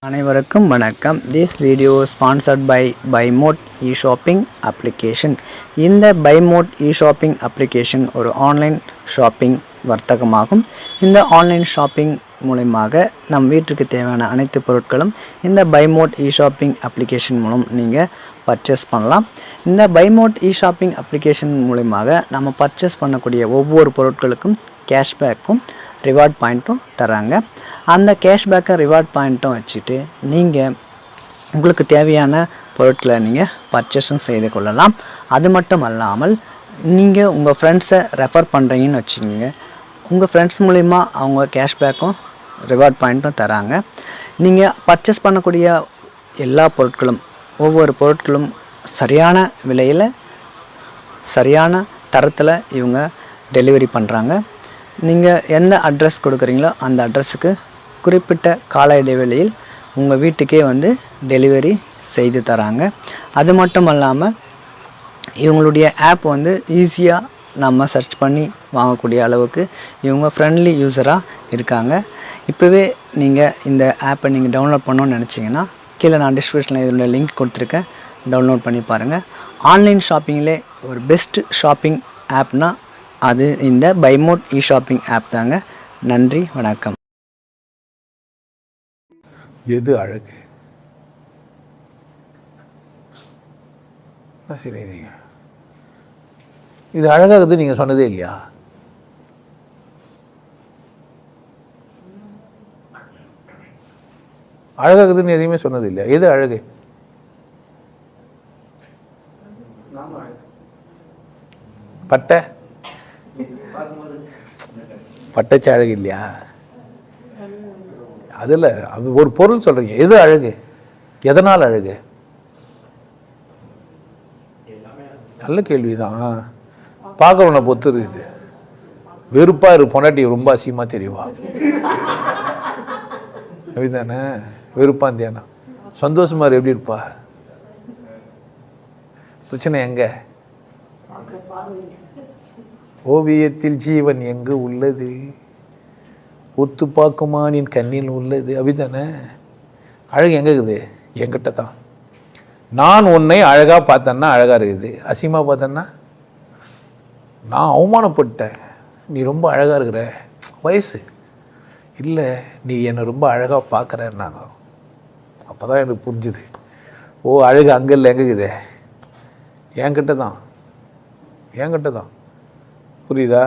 அனைவருக்கும் வணக்கம். This video sponsored by Bymod e-shopping application. இந்த பைமோட் இ-ஷாப்பிங் அப்ளிகேஷன் ஒரு ஆன்லைன் ஷாப்பிங் வர்த்தகமாகும். இந்த ஆன்லைன் ஷாப்பிங் மூலமாக நம் வீட்டுக்கு தேவையான அனைத்து பொருட்களும் இந்த பைமோட் இ-ஷாப்பிங் அப்ளிகேஷன் மூலம் நீங்கள் பர்ச்சேஸ் பண்ணலாம். இந்த பைமோட் இ-ஷாப்பிங் அப்ளிகேஷன் மூலமாக நம்ம பர்ச்சேஸ் பண்ணக்கூடிய ஒவ்வொரு பொருட்களுக்கும் கேஷ்பேக்கும் ரிவார்ட் பாயிண்ட்டும் தராங்க. அந்த கேஷ்பேக்கை ரிவார்ட் பாயிண்ட்டும் வச்சுட்டு நீங்கள் உங்களுக்கு தேவையான பொருட்களை நீங்கள் பர்ச்சேஸும் செய்து கொள்ளலாம். அது மட்டும் அல்லாமல் நீங்கள் உங்கள் ஃப்ரெண்ட்ஸை ரெஃபர் பண்ணுறீங்கன்னு வச்சுக்கோங்க, உங்கள் ஃப்ரெண்ட்ஸ் மூலிமா அவங்க கேஷ்பேக்கும் ரிவார்ட் பாயிண்ட்டும் தராங்க. நீங்கள் பர்ச்சேஸ் பண்ணக்கூடிய எல்லா பொருட்களும் ஒவ்வொரு பொருட்களும் சரியான விலையில் சரியான தரத்தில் இவங்க டெலிவரி பண்ணுறாங்க. நீங்கள் எந்த அட்ரஸ் கொடுக்குறீங்களோ அந்த அட்ரஸுக்கு குறிப்பிட்ட கால இடைவெளியில் உங்கள் வீட்டுக்கே வந்து டெலிவரி செய்து தராங்க. அது மட்டும் இல்லாமல் இவங்களுடைய ஆப் வந்து ஈஸியாக நம்ம சர்ச் பண்ணி வாங்கக்கூடிய அளவுக்கு இவங்க ஃப்ரெண்ட்லி யூஸராக இருக்காங்க. இப்போவே நீங்கள் இந்த ஆப்பை நீங்கள் டவுன்லோட் பண்ணணும்னு நினச்சிங்கன்னா கீழே நான் டிஸ்கிரிப்ஷனில் இதோட லிங்க் கொடுத்துருக்கேன், டவுன்லோட் பண்ணி பாருங்கள். ஆன்லைன் ஷாப்பிங்கிலே ஒரு பெஸ்ட் ஷாப்பிங் ஆப்னால் அது இந்த பைமோட் இ-ஷாப்பிங் ஆப் தாங்க. நன்றி, வணக்கம். எது அழகு? சரி, நீங்கள் இது அழகாகுது நீங்கள் சொன்னதே இல்லையா? அழகாகுதுன்னு எதையுமே சொன்னது இல்லையா? எது அழகு? பட்டை பட்டச்சு அழகு இல்லையா? அதில் அது ஒரு பொருள் சொல்கிறீங்க. எது அழகு? எதனால் அழகு? நல்ல கேள்விதான். பார்க்குறவனை பொத்து இருக்குது. வெறுப்பாக இருக்கு பொண்டாட்டி ரொம்ப அசிங்கமாக தெரியுவா அப்படிதானே? வெறுப்பா இருந்தியானா சந்தோஷமா இரு, எப்படி இருப்பா? பிரச்சனை எங்க? ஓவியத்தில் ஜீவன் எங்கு உள்ளது, ஒத்து பார்க்குமானின் கண்ணில் உள்ளது, அப்படித்தானே? அழகு எங்கே இருக்குது? என்கிட்ட தான். நான் உன்னை அழகாக பார்த்தேன்னா அழகாக இருக்குது, அசிங்கமாக பார்த்தேன்னா நான் அவமானப்பட்டேன். நீ ரொம்ப அழகாக இருக்கிற, வயசு இல்லை, நீ என்னை ரொம்ப அழகாக பார்க்குறேன்னாங்க. அப்போ தான் எனக்கு புரிஞ்சுது, ஓ அழகு அங்கே இல்லை, எங்கே இருக்குது? என்கிட்ட தான், என்கிட்ட தான். புரியுதா?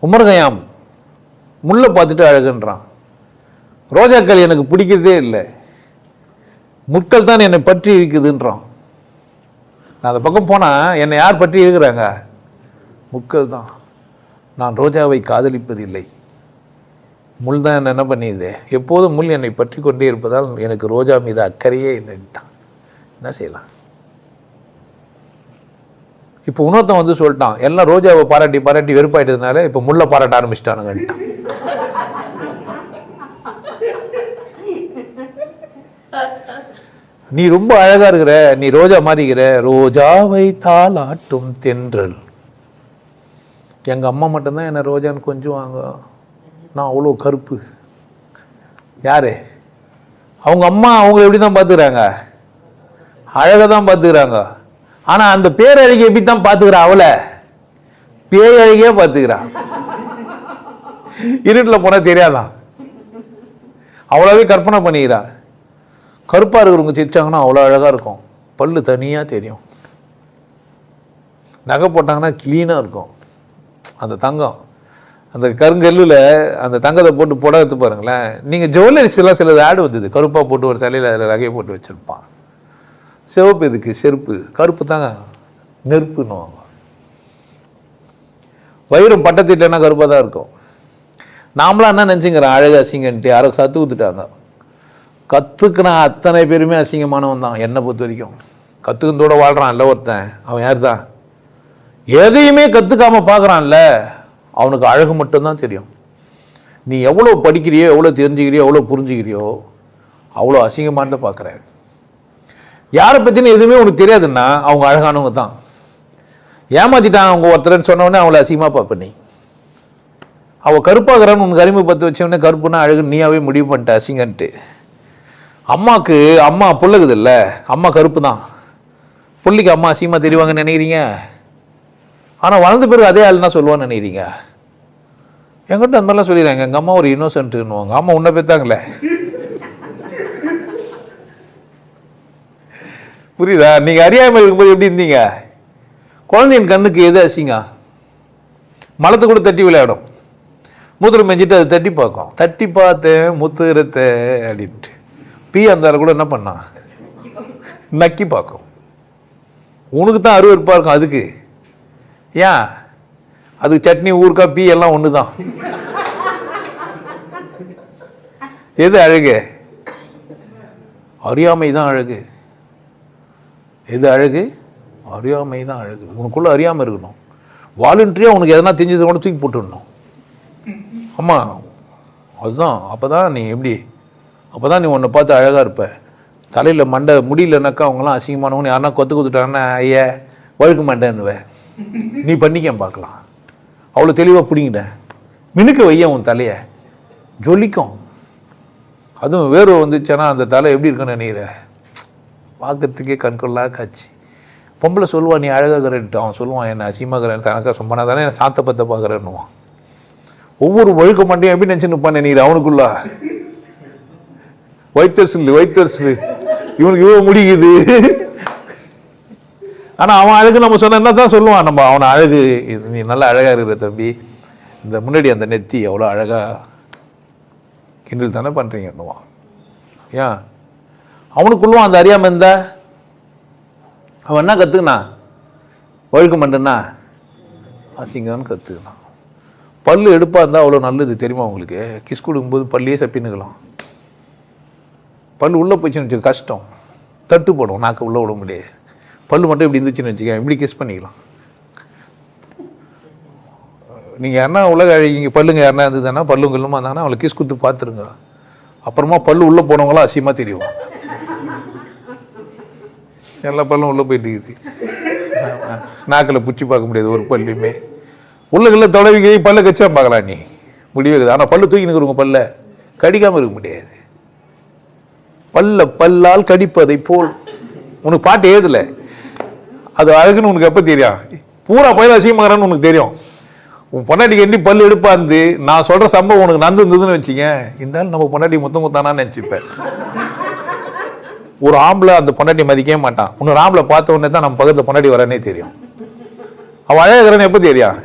உமர் கயாம் முல்லை பார்த்துட்டு அழகுன்றான். ரோஜாக்கள் எனக்கு பிடிக்கிறதே இல்லை, முட்கள் தான் என்னை பற்றி இருக்குதுன்றான். நான் அந்த பக்கம் போனால் என்னை யார் பற்றி இருக்கிறாங்க? முட்கள் தான். நான் ரோஜாவை காதலிப்பதில்லை, முள் தான் என்ன பண்ணிடுது, எப்போதும் முள் என்னை பற்றி கொண்டே இருப்பதால் எனக்கு ரோஜா மீது அக்கறையே இல்லைன்ட்டான். என்ன செய்யலாம்? இப்போ இன்னொருத்தன் வந்து சொல்லிட்டான், எல்லாம் ரோஜாவை பாராட்டி பாராட்டி வெறுப்பாயிட்டதுனால இப்போ முல்லை பாராட்ட ஆரம்பிச்சிட்டானுங்கன்ட்டான். நீ ரொம்ப அழகா இருக்கிற, நீ ரோஜா மாறிக்கிற, ரோஜாவை தாலாட்டும் தென்றல். எங்க அம்மா மட்டும்தான் என்ன ரோஜான்னு கொஞ்சுவாங்க, நான் அவ்வளோ கருப்பு. யாரு அவங்க அம்மா? அவங்கள எப்படி தான் பார்த்துக்கிறாங்க? அழகா தான் பார்த்துக்கிறாங்க. ஆனால் அந்த பேரழகை எப்படி தான் பார்த்துக்கிறா? அவளை பேரழகையே பார்த்துக்கிறா. இருட்டில் போனால் தெரியாதான், அவ்வளோவே கற்பனை பண்ணிக்கிறா. கருப்பாக இருக்கிறவங்க சிரிச்சாங்கன்னா அவ்வளோ அழகாக இருக்கும், பல்லு தனியாக தெரியும். நகை போட்டாங்கன்னா க்ளீனாக இருக்கும். அந்த தங்கம், அந்த கருங்கல்லில் அந்த தங்கத்தை போட்டு புடவை எடுத்து பாருங்களேன். நீங்கள் ஜுவல்லரிஸ்லாம் சிலது ஆடு வந்தது, கருப்பாக போட்டு ஒரு சிலையில் அதில் நகையை போட்டு வச்சுருப்பான். சிவப்பு இதுக்கு செருப்பு, கருப்பு தாங்க நெருப்புன்னுவாங்க. வயிறும் பட்டத்திட்டனா கருப்பாக தான் இருக்கும். நாமளாம் என்ன நினச்சிங்கிறேன் அழகு அசிங்கன்ட்டு, யாரோ சத்து ஊத்துட்டாங்க. கற்றுக்குனா அத்தனை பேருமே அசிங்கமானவன் தான் என்னை பொறுத்த வரைக்கும். கற்றுக்கிறதோட வாழ்கிறான்ல ஒருத்தன், அவன் யார் தான்? எதையுமே கற்றுக்காமல் பார்க்குறான்ல, அவனுக்கு அழகு மட்டும்தான் தெரியும். நீ எவ்வளோ படிக்கிறியோ, எவ்வளோ தெரிஞ்சுக்கிறியோ, எவ்வளோ புரிஞ்சுக்கிறியோ, அவ்வளோ அசிங்கமானதை பார்க்குறேன். யாரை பற்றினு எதுவுமே உனக்கு தெரியாதுன்னா அவங்க அழகானவங்க தான். ஏமாத்திட்டாங்க அவங்க ஒருத்தரன்னு சொன்னோடனே அவளை அசிங்கமாக பார்ப்ப. நீ அவள் கருப்பாகிறான்னு உனக்கு அறிமுக பற்ற வச்சவொடனே கருப்புன்னா அழகு நீயாவே முடிவு பண்ணிட்ட அசிங்கன்ட்டு. அம்மாவுக்கு அம்மா புள்ளகுது இல்லை, அம்மா கருப்பு தான், புள்ளிக்கு அம்மா அசிங்கமாக தெரிவாங்கன்னு நினைக்கிறீங்க? ஆனால் வளர்ந்த பிறகு அதே ஆள் என்ன சொல்லுவான்னு நினைக்கிறீங்க? என்கிட்ட அந்த மாதிரிலாம் சொல்லிடுறாங்க, எங்கள் அம்மா ஒரு இன்னோசன்ட்டுன்னுவாங்க. அம்மா உன்னை பெற்றாங்களே, புரியுதா? நீங்கள் அறியாமல் இருக்கும்போது எப்படி இருந்தீங்க? குழந்தையின் கண்ணுக்கு எது அசிங்க? மலத்தை கூட தட்டி விளையாடும், மூத்திரம் மெஞ்சிட்டு அது தட்டி பார்க்கும். தட்டி பார்த்தேன் முத்துரத்தை அப்படின்ட்டு பீ அந்த கூட என்ன பண்ணா, நக்கி பார்க்கும். உனக்கு தான் அருவருப்பாக இருக்கும் அதுக்கு. ஏன்? அதுக்கு சட்னி ஊறுக்கா பீ எல்லாம் ஒன்று தான். எது அழகு? அறியாமை தான் அழகு. எது அழகு? அறியாமை தான் அழகு. உனக்குள்ள அறியாமல் இருக்கணும். வாலண்டரியாக உனக்கு எதனா தெரிஞ்சதை கூட தூக்கி போட்டுடணும். ஆமாம், அதுதான். அப்போ தான் நீ எப்படி, அப்போ தான் நீ உன்னை பார்த்து அழகாக இருப்ப. தலையில் மண்டை முடியலனாக்கா அவங்களாம் அசிங்கமானவங்க யாருன்னா கொத்து கொடுத்துட்டாங்கன்னா ஐயா வழுக்க மாட்டேன்னுவேன். நீ பண்ணிக்க பார்க்கலாம். அவ்வளோ தெளிவாக பிடிங்கிட்ட மினுக்க வைய உன் தலையை ஜொலிக்கும். அதுவும் வேர்வை வந்துச்சுன்னா அந்த தலை எப்படி இருக்குன்னு நினைக்கிற? பார்க்கறதுக்கே கண்கொள்ளா காட்சி. பொம்பளை சொல்லுவான் நீ அழகாகிறன்ட்டு, அவன் சொல்லுவான் என்ன அசிங்கமாகிறேன் தனக்கா சொன்னா தானே என்ன சாத்த பற்ற பார்க்குறேன்னுவான். ஒவ்வொரு வழுக்க மாட்டேன் எப்படி நினச்சி நிற்பான் நினைக்கிற? அவனுக்குள்ள வைத்தர்ஸ்லு இவனுக்கு இவ்வளோ முடியுது. ஆனால் அவன் அழகு நம்ம சொன்ன என்ன தான் சொல்லுவான், நம்ம அவனை அழகு நீ நல்லா அழகாக இருக்கிற தம்பி, இந்த முன்னாடி அந்த நெத்தி அவ்வளோ அழகாக கிண்டல் தானே பண்ணுறீங்கன்னுவான். ஏன்? அவனுக்குள்ளும் அந்த அறியாமல் இருந்தா அவன் என்ன கற்றுக்கினான்? வழுக்க மாட்டேன்னா அசிங்கன்னு கற்றுக்கினான். பல்லு எடுப்பாக இருந்தால் அவ்வளோ நல்லது தெரியுமா உங்களுக்கு? கிஸ் கொடுக்கும்போது பல்லையே சப்பின்னுக்கலாம். பல்லு உள்ளே போச்சுன்னு வச்சுக்க கஷ்டம், தட்டு போடும், நாக்கு உள்ளே விட முடியாது. பல்லு மட்டும் இப்படி இருந்துச்சுன்னு வச்சுக்க இப்படி கிஸ் பண்ணிக்கலாம். நீங்கள் யாருன்னா உலக அழகிங்க பல்லுங்க யாருன்னா இருந்ததுன்னா பல்லுங்கள்லுமா இருந்தாங்கன்னா அவளை கிஸ் கொடுத்து பார்த்துருங்க. அப்புறமா பல்லு உள்ளே போனவங்களாம் அசியமாக தெரியும். எல்லா பல்லும் உள்ளே போயிட்டு இருக்குது. நாக்கில் பிடிச்சி பார்க்க முடியாது ஒரு பல்லுமே. உள்ளுக்குள்ள தொடவி பல்ல கச்சா பார்க்கலாம் நீ முடியாது. ஆனால் பல்லு தூக்கி நிற்கிறவங்க பல்ல கடிக்காமல் இருக்க முடியாது. பல்லால் கடிப்பதை போல் உனக்கு பாட்டு ஏதுல அது அழகுன்னு உனக்கு எப்போ தெரியும்? பூரா பயில அசிங்கமாகறான்னு உனக்கு தெரியும். உன் பொண்டாட்டிக்கு எண்டி பல்லு எடுப்பாந்து நான் சொல்கிற சம்பவம் உனக்கு நடந்து இருந்ததுன்னு வச்சுக்க, இருந்தாலும் நம்ம பொண்டாட்டி முத்தம் குத்தானான்னு நினச்சிப்பேன். ஒரு ஆம்பளை அந்த பொண்டாட்டி மதிக்கவே மாட்டான். இன்னொரு ஆம்பளை பார்த்த உடனே தான் நம்ம பக்கத்தில் பொண்டாட்டி வரானே தெரியும். அவன் அழகான்னு எப்போ தெரியும்?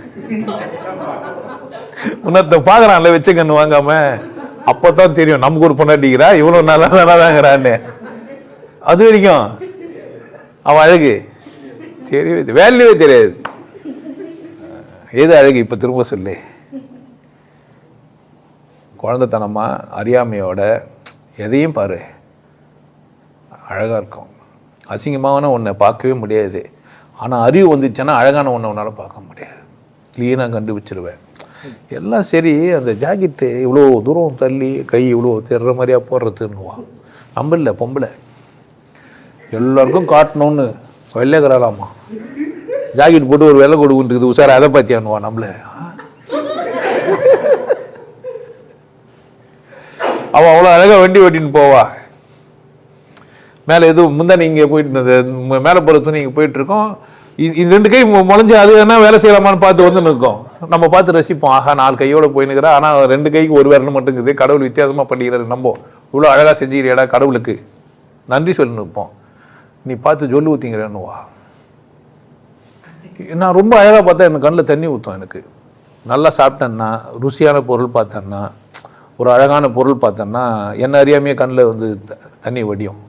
உன்னத்தை பார்க்குறான்ல வச்ச கண்ணு வாங்காம, அப்போதான் தெரியும் நமக்கு ஒரு பொண்டாட்டிக்கிறா இவ்வளோ நல்லாதாங்கிறான்னு. அது வரைக்கும் அவன் அழகு தெரியவே வேலையே தெரியாது. எது அழகு? இப்போ திரும்ப சொல்லு. குழந்தைத்தனமா அறியாமையோட எதையும் பாரு அழகாக இருக்கும். அசிங்கமான ஒன்றை பார்க்கவே முடியாது. ஆனால் அறிவு வந்துச்சுன்னா அழகான ஒன்றை உன்னால் பார்க்க முடியாது. க்ளீனாக கண்டுபிடிச்சிருவேன். எல்லாம் சரி, அந்த ஜாக்கெட்டு இவ்வளோ தூரம் தள்ளி கை இவ்வளோ தெர்ற மாதிரியா போடுறதுன்னுவான். நம்ம இல்லை பொம்பளை எல்லாருக்கும் காட்டணும்னு வெள்ளைக்கிறாளாமா. ஜாக்கெட் போட்டு ஒரு வெள்ளை கொடுக்குன்றது உசார அதை பார்த்தியான்னுவான் நம்மள. அவள் அவ்வளோ அழகாக வண்டி ஓட்டின்னு போவா. மேலே எதுவும் முந்தா நீங்கள் போயிட்டு மேலே போகிற துணி இங்கே போயிட்டுருக்கோம். இது ரெண்டு கை முளைஞ்சி அது என்ன வேலை செய்யலாமான்னு பார்த்து வந்து நிற்கும். நம்ம பார்த்து ரசிப்போம். ஆஹா 4 கையோடு போயின்னுக்கிறா, ஆனால் 2 கைக்கு ஒரு விரல் மட்டும் இருக்குது. கடவுள் வித்தியாசமாக பண்ணிக்கிறாரு. நம்ம இவ்வளோ அழகாக செஞ்சுக்கிறியாடா கடவுளுக்கு நன்றி சொல்லி நிற்போம். நீ பார்த்து சொல்லி ஊற்றிங்கிறேன்னுவா. நான் ரொம்ப அழகாக பார்த்தா எனக்கு கண்ணில் தண்ணி ஊற்றும். எனக்கு நல்லா சாப்பிட்டேன்னா, ருசியான பொருள் பார்த்தேன்னா, ஒரு அழகான பொருள் பார்த்தேன்னா என்ன அறியாமையே கண்ணில் வந்து தண்ணி வடியும்.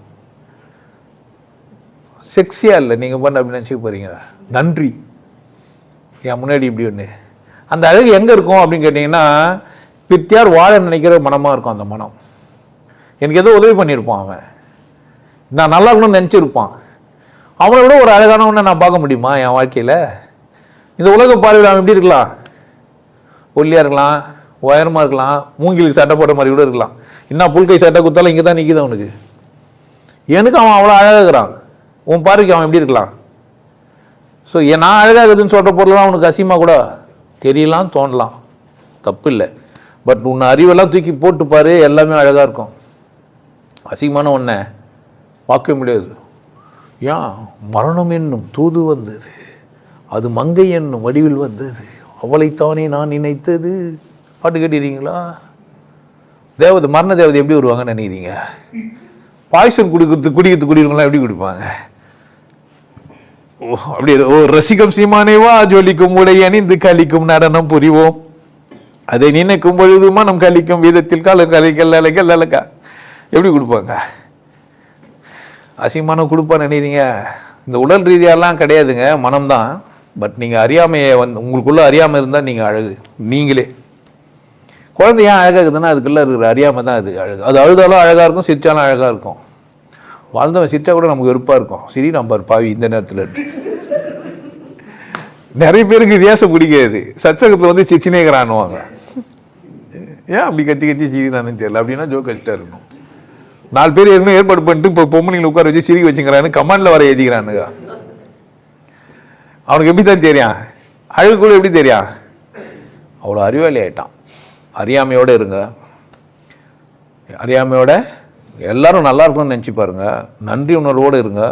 செக்ஸியாக இல்லை நீங்கள் பண்ண அப்படி நினச்சிக்க போகிறீங்க. நன்றி என் முன்னாடி இப்படி ஒன்று. அந்த அழகு எங்கே இருக்கும் அப்படின்னு கேட்டிங்கன்னா, பித்தியார் வாழ நினைக்கிற மனமாக இருக்கும். அந்த மனம் எனக்கு ஏதோ உதவி பண்ணியிருப்பான். அவன் நான் நல்லா இருக்கணும்னு நினச்சிருப்பான். அவனை விட ஒரு அழகானவனை நான் பார்க்க முடியுமா என் வாழ்க்கையில்? இந்த உலக பார்வையில் அவன் எப்படி இருக்கலாம்? ஒல்லியாக இருக்கலாம், உயரமாக இருக்கலாம், மூங்கிலுக்கு சட்டை போட்ட மாதிரி கூட இருக்கலாம். இன்னும் புல்கை சட்டை குத்தாலும் இங்கே தான் நிற்கிது அவனுக்கு. எனக்கு அவன் அவ்வளோ அழகாகிறான். உன் பார்வைக்கு அவன் எப்படி இருக்கலாம்? ஸோ நான் அழகாகுதுன்னு சொல்கிற பொருள்லாம் அவனுக்கு அசிங்கமாக கூட தெரியலாம், தோணலாம், தப்பு இல்லை. பட் உன்னை அறிவெல்லாம் தூக்கி போட்டு பாரு, எல்லாமே அழகாக இருக்கும். அசிங்கமான ஒன்றை பார்க்க முடியாது. ஏன்? மரணம் என்னும் தூது வந்தது, அது மங்கை என்னும் வடிவில் வந்தது, அவளைத்தானே நான் நினைத்தது. பாட்டு கேட்டிருக்கீங்களா? தேவதை, மரண தேவதை எப்படி வருவாங்கன்னு நினைக்கிறீங்க? பாய்சன் குடிக்கிறவங்களாம் எப்படி குடிப்பாங்க? அப்படி ரசிகம் சீமானேவா ஜொலிக்கும் உடை அணிந்து கலிக்கும் நடனம் புரிவோம், அதை நினைக்கும் பொழுதுமா நம் கலிக்கும் வீதத்தில் கலைக்கா எப்படி கொடுப்பாங்க? அசிங்கமான கொடுப்பான்னு நினைக்கிறீங்க? இந்த உடல் ரீதியாலாம் கிடையாதுங்க, மனம்தான். பட் நீங்கள் அறியாமையை உங்களுக்குள்ளே அறியாமல் இருந்தால் நீங்கள் அழகு. நீங்களே குழந்தை ஏன் அழகாக இருக்குதுன்னா அதுக்குள்ளே இருக்கிற அறியாமல் தான் அது அழகு. அது அழுதாலும் அழகாக இருக்கும், சிரிச்சாலும் அழகாக இருக்கும். வாழ்ந்தவன் சிரிச்சா கூட நமக்கு வெறுப்பாக இருக்கும். சரி நம்ம பாவி இந்த நேரத்தில். நிறைய பேருக்கு வித்தியாசம் பிடிக்காது. சச்சகத்தில் வந்து சிரிச்சினேக்கிறான்னுவாங்க. ஏன் அப்படி கத்தி சிரிக்கிறான்னு தெரியல. அப்படின்னா ஜோக் வச்சுட்டா இருக்கணும். 4 பேர் ஏற்கனவே ஏற்பாடு பண்ணிட்டு இப்போ பொம்மனிங்களை உட்கார வச்சு சிரிக்க வச்சுக்கிறான்னு கமாண்டில் வர எழுதிக்கிறானுங்க. அவனுக்கு எப்படி தான் தெரியும்? அழகு கூட எப்படி தெரியும்? அவ்வளோ அறிவாளி ஆகிட்டான். அறியாமையோடு இருங்க. அறியாமையோட எல்லாரும் நல்லா இருக்கும்னு நினச்சி பாருங்க. நன்றி உணர்வோடு இருங்க.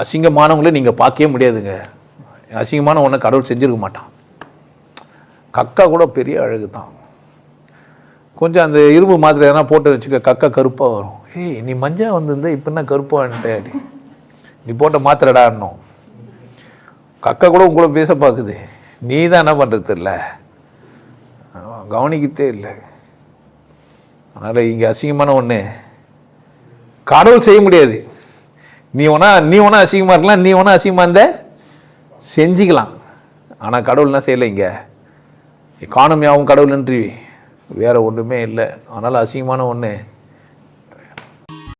அசிங்கமானவங்களே நீங்கள் பார்க்கவே முடியாதுங்க. அசிங்கமான ஒன்றை கடவுள் செஞ்சுருக்க மாட்டான். கக்கா கூட பெரிய அழகு தான். கொஞ்சம் அந்த இரும்பு மாத்திரை எதனா போட்டு வச்சுக்க, கக்கா கருப்பாக வரும். ஏய் நீ மஞ்சள் வந்திருந்தா இப்போ என்ன கருப்பான்ட்டே, நீ போட்ட மாத்திரடான்னும். கக்கா கூட உங்கள பேச பார்க்குது. நீ தான் என்ன பண்ணுறது இல்லை, கவனிக்கத்தே இல்லை. அதனால் இங்கே அசிங்கமான ஒன்று கடவுள் செய்ய முடியாது. நீ ஒன்றா அசிங்கமாக இருக்கலாம், நீ ஒன்றா அசிங்கமாக இருந்த செஞ்சுக்கலாம். ஆனால் கடவுள்னா செய்யலை. இங்கே காணும் யாவும் கடவுள் நன்றி, வேறு ஒன்றுமே இல்லை. அதனால் அசிங்கமான ஒன்று